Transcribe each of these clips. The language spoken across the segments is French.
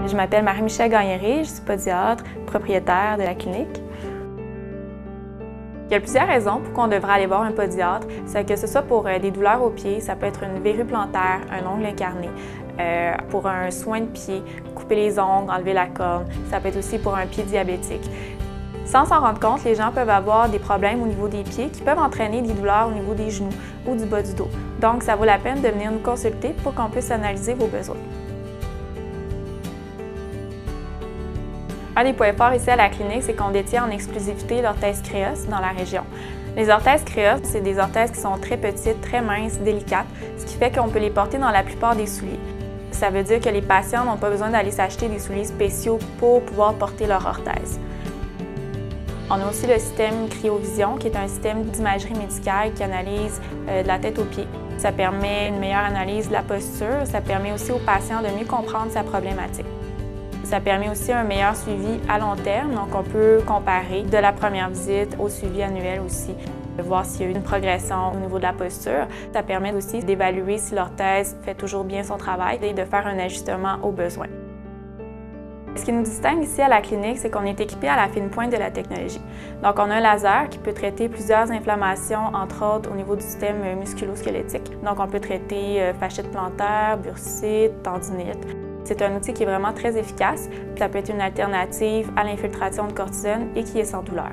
Je m'appelle Marie-Michelle Gagnery, je suis podiatre, propriétaire de la clinique. Il y a plusieurs raisons pour qu'on devrait aller voir un podiatre. C'est que ce soit pour des douleurs aux pieds, ça peut être une verrue plantaire, un ongle incarné, pour un soin de pied, couper les ongles, enlever la corne. Ça peut être aussi pour un pied diabétique. Sans s'en rendre compte, les gens peuvent avoir des problèmes au niveau des pieds qui peuvent entraîner des douleurs au niveau des genoux ou du bas du dos. Donc, ça vaut la peine de venir nous consulter pour qu'on puisse analyser vos besoins. Un des points forts ici à la clinique, c'est qu'on détient en exclusivité l'orthèse Créos dans la région. Les orthèses Créos, c'est des orthèses qui sont très petites, très minces, délicates, ce qui fait qu'on peut les porter dans la plupart des souliers. Ça veut dire que les patients n'ont pas besoin d'aller s'acheter des souliers spéciaux pour pouvoir porter leur orthèse. On a aussi le système Cryovision, qui est un système d'imagerie médicale qui analyse de la tête aux pieds. Ça permet une meilleure analyse de la posture, ça permet aussi aux patients de mieux comprendre sa problématique. Ça permet aussi un meilleur suivi à long terme, donc on peut comparer de la première visite au suivi annuel aussi, de voir s'il y a eu une progression au niveau de la posture. Ça permet aussi d'évaluer si l'orthèse fait toujours bien son travail et de faire un ajustement aux besoins. Ce qui nous distingue ici à la clinique, c'est qu'on est équipé à la fine pointe de la technologie. Donc, on a un laser qui peut traiter plusieurs inflammations, entre autres au niveau du système musculo-squelettique. Donc, on peut traiter fasciite plantaire, bursite, tendinite. C'est un outil qui est vraiment très efficace. Ça peut être une alternative à l'infiltration de cortisone et qui est sans douleur.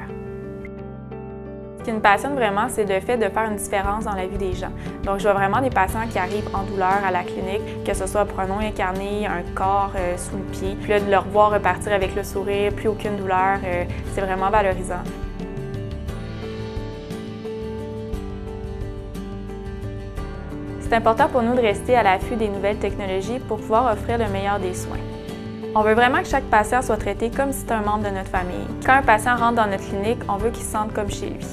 Ce qui me passionne vraiment, c'est le fait de faire une différence dans la vie des gens. Donc, je vois vraiment des patients qui arrivent en douleur à la clinique, que ce soit pour un ongle incarné, un corps sous le pied. Puis là, de le revoir repartir avec le sourire, plus aucune douleur, c'est vraiment valorisant. C'est important pour nous de rester à l'affût des nouvelles technologies pour pouvoir offrir le meilleur des soins. On veut vraiment que chaque patient soit traité comme si c'était un membre de notre famille. Quand un patient rentre dans notre clinique, on veut qu'il se sente comme chez lui.